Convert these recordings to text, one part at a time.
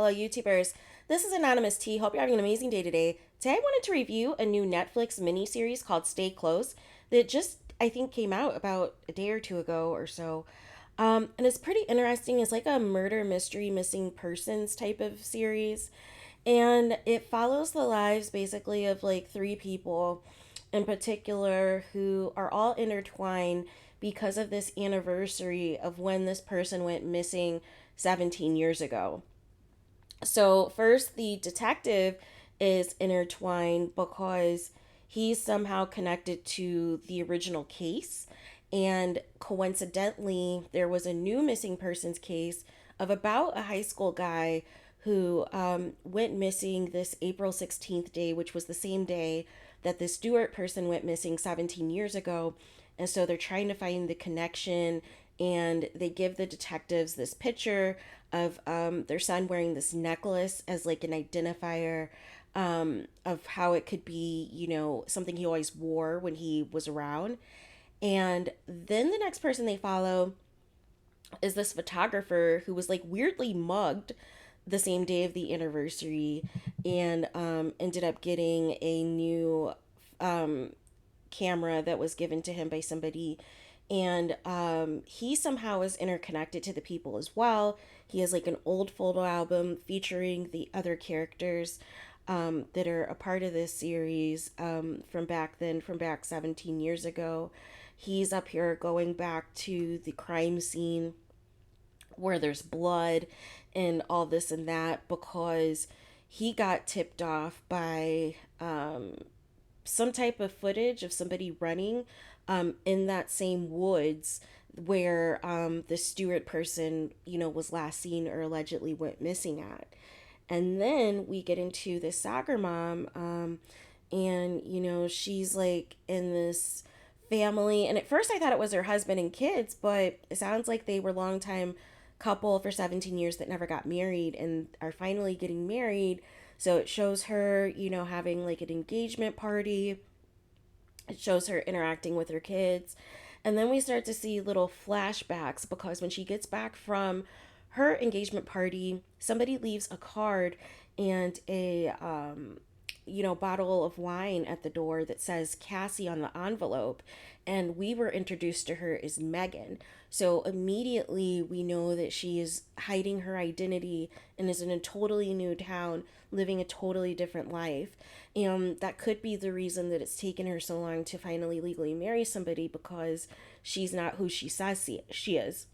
fellow YouTubers. This is Anonymous T. Hope you're having an amazing day today. Today I wanted to review a new Netflix miniseries called Stay Close that just, I think, came out about a day or two ago or so. And it's pretty interesting. It's like a murder mystery missing persons type of series. And it follows the lives basically of like three people in particular who are all intertwined because of this anniversary of when this person went missing 17 years ago. So, first, the detective is intertwined because he's somehow connected to the original case. And coincidentally, there was a new missing persons case of about a high school guy who went missing this April 16th day, which was the same day that the Stewart person went missing 17 years ago. And so they're trying to find the connection, and they give the detectives this picture of their son wearing this necklace as like an identifier of how it could be, something he always wore when he was around. And then the next person they follow is this photographer who was like weirdly mugged the same day of the anniversary and ended up getting a new um, camera that was given to him by somebody. And he somehow is interconnected to the people as well. He has like an old photo album featuring the other characters that are a part of this series from back then, from back 17 years ago. He's up here going back to the crime scene where there's blood and all this and that because he got tipped off by some type of footage of somebody running in that same woods where the Stewart person, was last seen or allegedly went missing at. And then we get into the soccer mom, and, she's like in this family. And at first I thought it was her husband and kids, but it sounds like they were longtime couple for 17 years that never got married and are finally getting married. So it shows her, having like an engagement party. It shows her interacting with her kids. And then we start to see little flashbacks because when she gets back from her engagement party, somebody leaves a card and a bottle of wine at the door that says Cassie on the envelope. And we were introduced to her as Megan. So immediately we know that she is hiding her identity and is in a totally new town, living a totally different life. And that could be the reason that it's taken her so long to finally legally marry somebody, because she's not who she says she is.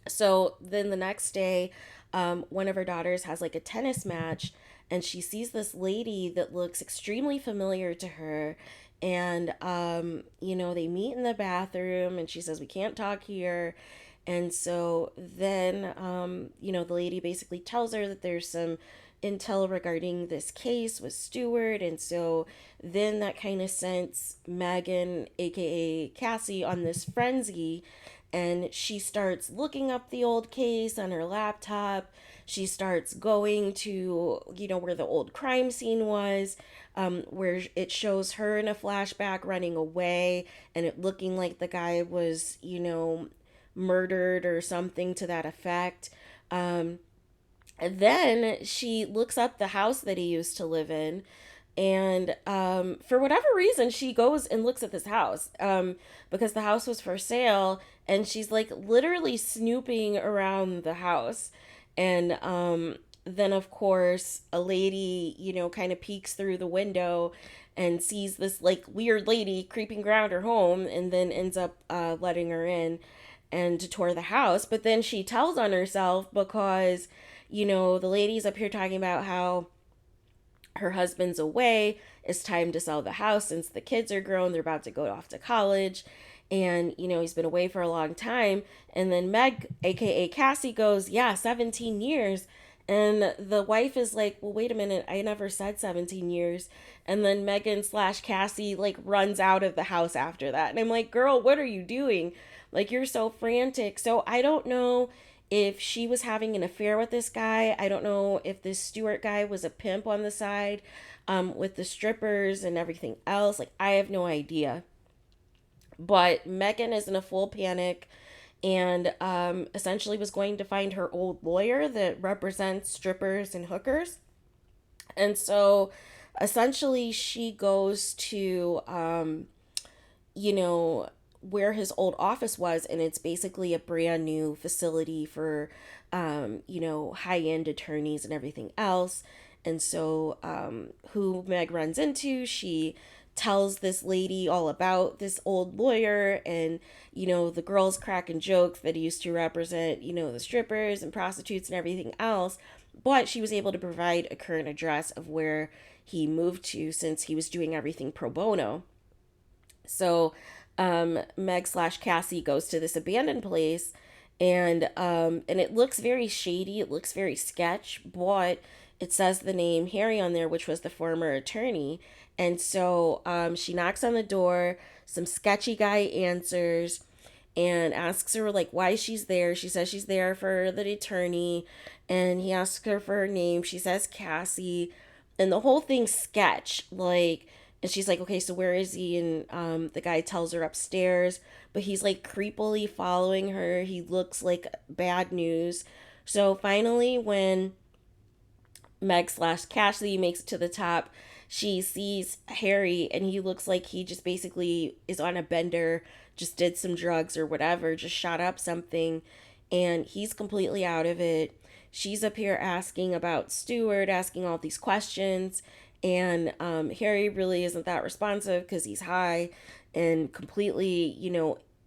So then the next day, one of her daughters has like a tennis match, and she sees this lady that looks extremely familiar to her. And, they meet in the bathroom, and she says, "We can't talk here." And so then, the lady basically tells her that there's some intel regarding this case with Stewart. And so then that kind of sends Megan, aka Cassie, on this frenzy, and she starts looking up the old case on her laptop. She starts going to, where the old crime scene was, where it shows her in a flashback running away and it looking like the guy was, murdered or something to that effect. And then she looks up the house that he used to live in. And for whatever reason, she goes and looks at this house because the house was for sale. And she's like literally snooping around the house. And then, of course, a lady, kind of peeks through the window and sees this like weird lady creeping around her home, and then ends up letting her in and to tour the house. But then she tells on herself because, the lady's up here talking about how her husband's away. It's time to sell the house since the kids are grown. They're about to go off to college. And, he's been away for a long time. And then Meg, aka Cassie, goes, "Yeah, 17 years." And the wife is like, "Well, wait a minute. I never said 17 years." And then Megan slash Cassie like runs out of the house after that. And I'm like, "Girl, what are you doing? Like, you're so frantic." So I don't know if she was having an affair with this guy. I don't know if this Stewart guy was a pimp on the side with the strippers and everything else. Like, I have no idea. But Megan is in a full panic, and essentially was going to find her old lawyer that represents strippers and hookers. And so essentially she goes to you know, where his old office was, and it's basically a brand new facility for, high end attorneys and everything else. And so, who Meg runs into, she tells this lady all about this old lawyer, and the girls cracking jokes that he used to represent the strippers and prostitutes and everything else, but she was able to provide a current address of where he moved to since he was doing everything pro bono. So Meg slash Cassie goes to this abandoned place, and it looks very shady. It looks very sketch, but it says the name Harry on there, which was the former attorney. And so she knocks on the door. Some sketchy guy answers and asks her like why she's there. She says she's there for the attorney, and he asks her for her name. She says Cassie, and the whole thing's sketch. Like, and she's like, okay, so where is he? And the guy tells her upstairs, but he's like creepily following her. He looks like bad news. So finally, when Meg slash Cassie makes it to the top, she sees Harry, and he looks like he just basically is on a bender, just did some drugs or whatever, just shot up something, and he's completely out of it. She's up here asking about Stewart, asking all these questions, and Harry really isn't that responsive because he's high and completely,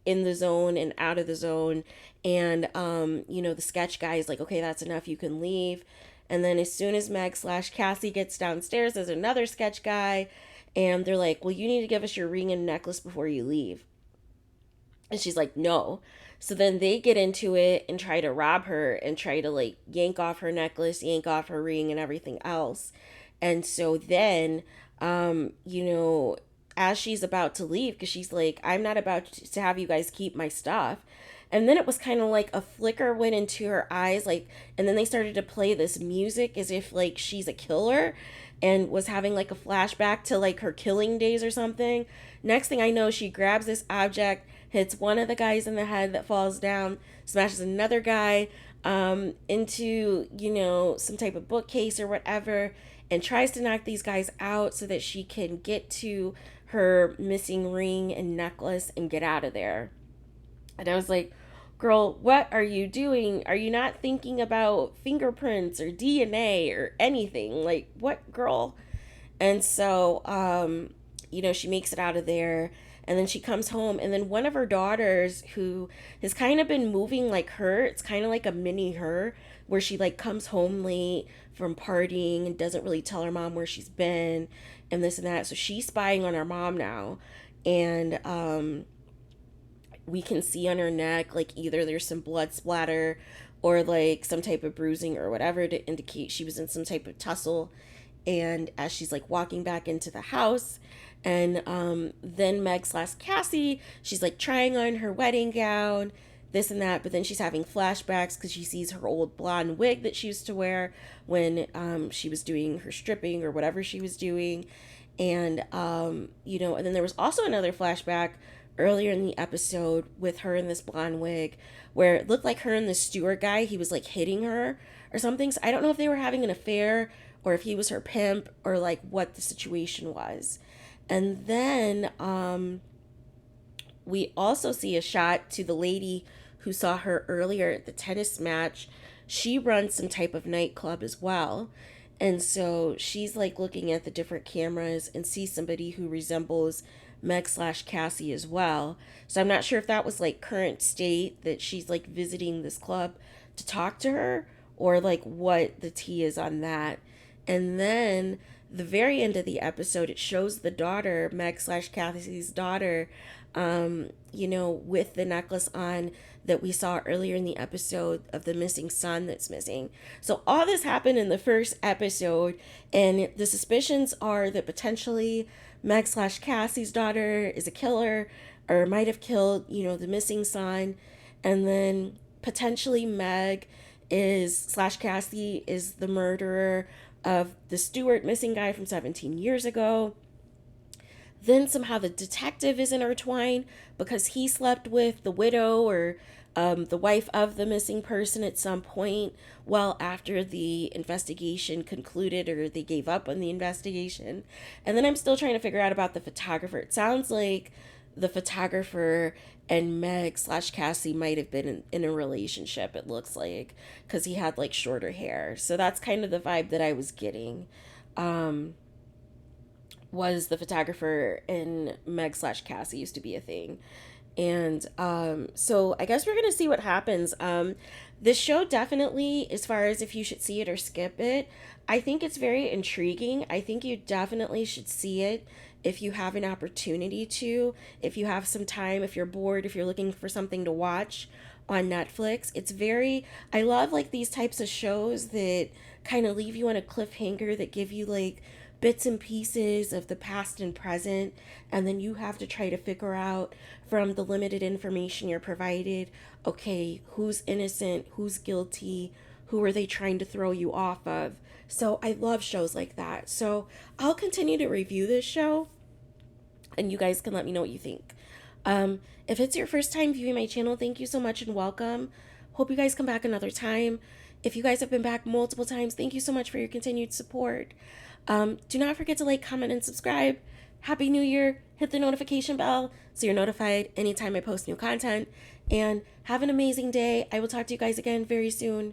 in the zone and out of the zone. And, the sketch guy is like, okay, that's enough. You can leave. And then as soon as Meg slash Cassie gets downstairs, there's another sketch guy. And they're like, well, you need to give us your ring and necklace before you leave. And she's like, no. So then they get into it and try to rob her and try to like yank off her necklace, yank off her ring and everything else. And so then, as she's about to leave, because she's like, I'm not about to have you guys keep my stuff. And then it was kind of like a flicker went into her eyes, like, and then they started to play this music as if like she's a killer and was having like a flashback to like her killing days or something. Next thing I know, she grabs this object, hits one of the guys in the head that falls down, smashes another guy into, some type of bookcase or whatever, and tries to knock these guys out so that she can get to her missing ring and necklace and get out of there. And I was like, girl, what are you doing? Are you not thinking about fingerprints or DNA or anything? Like, what, girl? And so, she makes it out of there. And then she comes home. And then one of her daughters, who has kind of been moving like her, it's kind of like a mini her, where she like comes home late from partying and doesn't really tell her mom where she's been and this and that. So she's spying on her mom now. And we can see on her neck like either there's some blood splatter or like some type of bruising or whatever to indicate she was in some type of tussle. And as she's like walking back into the house, and then Meg slash Cassie, she's like trying on her wedding gown, this and that, but then she's having flashbacks because she sees her old blonde wig that she used to wear when she was doing her stripping or whatever she was doing. And and then there was also another flashback earlier in the episode with her in this blonde wig where it looked like her and the Stewart guy, he was like hitting her or something. So I don't know if they were having an affair or if he was her pimp or like what the situation was. And then we also see a shot to the lady who saw her earlier at the tennis match. She runs some type of nightclub as well. And so she's like looking at the different cameras and sees somebody who resembles Meg slash Cassie as well. So I'm not sure if that was like current state that she's like visiting this club to talk to her or like what the tea is on that. And then the very end of the episode, it shows the daughter, Meg slash Cassie's daughter, with the necklace on that we saw earlier in the episode of the missing son that's missing. So all this happened in the first episode, and the suspicions are that potentially Meg slash Cassie's daughter is a killer or might have killed, the missing son. And then potentially Meg is slash Cassie is the murderer of the Stewart missing guy from 17 years ago. Then somehow the detective is intertwined because he slept with the widow or the wife of the missing person at some point, well, after the investigation concluded or they gave up on the investigation. And then I'm still trying to figure out about the photographer. It sounds like the photographer and Meg slash Cassie might have been in a relationship, it looks like, because he had like shorter hair. So that's kind of the vibe that I was getting. Um, was the photographer and Meg slash Cassie used to be a thing. And so I guess we're going to see what happens. This show definitely, as far as if you should see it or skip it, I think it's very intriguing. I think you definitely should see it if you have an opportunity to, if you have some time, if you're bored, if you're looking for something to watch on Netflix. It's very, I love like these types of shows that kind of leave you on a cliffhanger, that give you like bits and pieces of the past and present, and then you have to try to figure out from the limited information you're provided, okay, who's innocent, who's guilty, who are they trying to throw you off of. So I love shows like that. So I'll continue to review this show, and you guys can let me know what you think. If it's your first time viewing my channel, thank you so much and welcome. Hope you guys come back another time. If you guys have been back multiple times, thank you so much for your continued support. Do not forget to like, comment, and subscribe. Happy New Year. Hit the notification bell so you're notified anytime I post new content. And have an amazing day. I will talk to you guys again very soon.